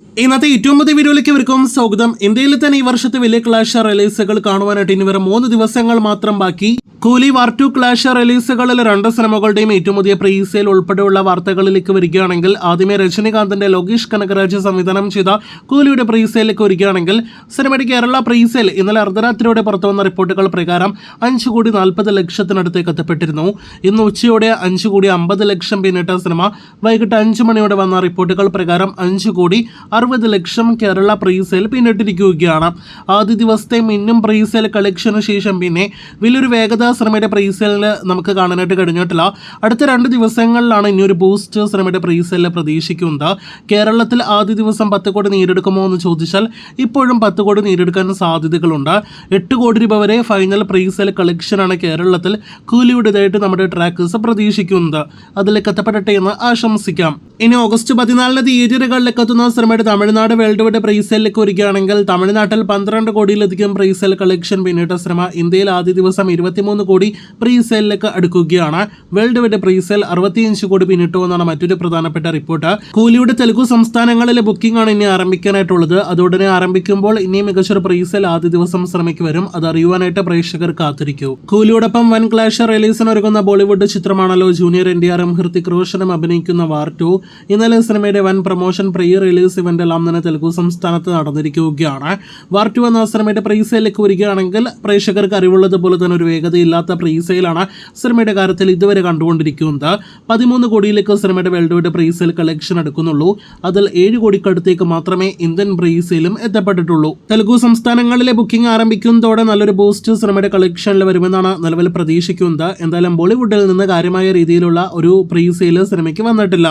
ഇന്നത്തെ ഏറ്റവും പുതിയ വീഡിയോയിലേക്ക് ഇവർക്കും സ്വാഗതം. ഇന്ത്യയിൽ തന്നെ ഈ വർഷത്തെ വലിയ ക്ലാഷ് റിലീസുകൾ കാണുവാനായിട്ട് ഇനി വേറെ 3 ദിവസങ്ങൾ മാത്രം ബാക്കി. കൂലി വാർ 2 ക്ലാഷ് റിലീസുകളിൽ 2 സിനിമകളുടെയും ഏറ്റവും പുതിയ പ്രീസെയിൽ ഉൾപ്പെടെയുള്ള വാർത്തകളിലേക്ക് വരികയാണെങ്കിൽ ആദ്യമേ രജനികാന്തിന്റെ ലോകേഷ് കനകരാജ് സംവിധാനം ചെയ്ത കൂലിയുടെ പ്രീസെയിലേക്ക് വരികയാണെങ്കിൽ സിനിമയുടെ കേരള പ്രീസെയിൽ ഇന്നലെ അർദ്ധരാത്രിയോടെ പുറത്തുവന്ന റിപ്പോർട്ടുകൾ പ്രകാരം 5,40,00,000 എത്തപ്പെട്ടിരുന്നു. ഇന്ന് ഉച്ചയോടെ 5,50,00,000 പിന്നിട്ട സിനിമ വൈകിട്ട് 5 മണിയോടെ വന്ന റിപ്പോർട്ടുകൾ പ്രകാരം 5,60,00,000 കേരള പ്രീസെയിൽ പിന്നിട്ടിരിക്കുകയാണ്. ആദ്യ ദിവസത്തെ മിന്നും പ്രീസെയിൽ കളക്ഷന് ശേഷം പിന്നെ വലിയൊരു വേഗത സിനിമയുടെ പ്രീസെയിലിൽ നമുക്ക് കാണാനായിട്ട് കഴിഞ്ഞിട്ടില്ല. അടുത്ത 2 ദിവസങ്ങളിലാണ് ഇനിയൊരു ബൂസ്റ്റ് സിനിമയുടെ പ്രീസെയിലിൽ പ്രതീക്ഷിക്കുന്നത്. കേരളത്തിൽ ആദ്യ ദിവസം 10 കോടി നേടിയെടുക്കുമോ എന്ന് ചോദിച്ചാൽ ഇപ്പോഴും 10 കോടി നേടിയെടുക്കാൻ സാധ്യതകളുണ്ട്. 8 കോടി രൂപ വരെ ഫൈനൽ പ്രീസെയിൽ കളക്ഷനാണ് കേരളത്തിൽ കൂലിയുടേതായിട്ട് നമ്മുടെ ട്രാക്കേഴ്സ് പ്രതീക്ഷിക്കുന്നത്. അതിലേക്ക് എത്തപ്പെടട്ടെ എന്ന് ആശംസിക്കാം. ഇനി ഓഗസ്റ്റ് 14 തിയേറ്ററുകളിലേക്ക് എത്തുന്ന സിനിമയുടെ തമിഴ്നാട് വേൾഡ് വൈഡ് പ്രീസെയിലേക്ക് വരികയാണെങ്കിൽ തമിഴ്നാട്ടിൽ 12 കോടിയിലധികം പ്രീസെയിൽ കളക്ഷൻ പിന്നിട്ട സിനിമ ഇന്ത്യയിൽ ആദ്യ ദിവസം 23 കോടി പ്രീസെയിലേക്ക് അടുക്കുകയാണ്. വേൾഡ് വൈഡ് പ്രീസെയിൽ 65 കോടി പിന്നിട്ടു എന്നാണ് മറ്റൊരു പ്രധാനപ്പെട്ട റിപ്പോർട്ട്. കൂലിയുടെ തെലുഗു സംസ്ഥാനങ്ങളിലെ ബുക്കിംഗ് ആണ് ഇനി ആരംഭിക്കാനായിട്ടുള്ളത്. അതോടനെ ആരംഭിക്കുമ്പോൾ ഇനി മികച്ചൊരു പ്രീസെയിൽ ആദ്യ ദിവസം സിനിമയ്ക്ക് വരും. അത് അറിയുവാനായിട്ട് പ്രേക്ഷകർ കാത്തിരിക്കൂ. കൂലിയോടൊപ്പം വൻ ക്ലാഷ് റിലീസിന് ഒരുങ്ങുന്ന ബോളിവുഡ് ചിത്രമാണല്ലോ ജൂനിയർ NTRും ഹൃതിക് റോഷനും അഭിനയിക്കുന്ന വാർ 2. ഇന്നലെ സിനിമയുടെ വൻ പ്രൊമോഷൻ പ്രീ റിലീസ് ഇവന്റ് എല്ലാം തന്നെ തെലുഗു സംസ്ഥാനത്ത് നടന്നിരിക്കുകയാണ്. വാർ 2 എന്ന സിനിമയുടെ പ്രീസെയിലേക്ക് വരികയാണെങ്കിൽ പ്രേക്ഷകർക്ക് അറിവുള്ളതുപോലെ തന്നെ ഒരു വേഗതയില്ലാത്ത പ്രീസെയിലാണ് സിനിമയുടെ കാര്യത്തിൽ ഇതുവരെ കണ്ടുകൊണ്ടിരിക്കുന്നത്. 13 കോടിയിലേക്ക് സിനിമയുടെ വേൾഡ് വൈഡ് പ്രീസെയിൽ കളക്ഷൻ എടുക്കുന്നുള്ളൂ. അതിൽ 7 കോടിക്കടുത്തേക്ക് മാത്രമേ ഇന്ത്യൻ പ്രീസെയിലും എത്തപ്പെട്ടിട്ടുള്ളൂ. തെലുഗു സംസ്ഥാനങ്ങളിലെ ബുക്കിംഗ് ആരംഭിക്കുന്നതോടെ നല്ലൊരു ബൂസ്റ്റ് സിനിമയുടെ കളക്ഷനിൽ വരുമെന്നാണ് നിലവിൽ പ്രതീക്ഷിക്കുന്നത്. എന്തായാലും ബോളിവുഡിൽ നിന്ന് കാര്യമായ രീതിയിലുള്ള ഒരു പ്രീസെയിൽ സിനിമയ്ക്ക് വന്നിട്ടില്ല.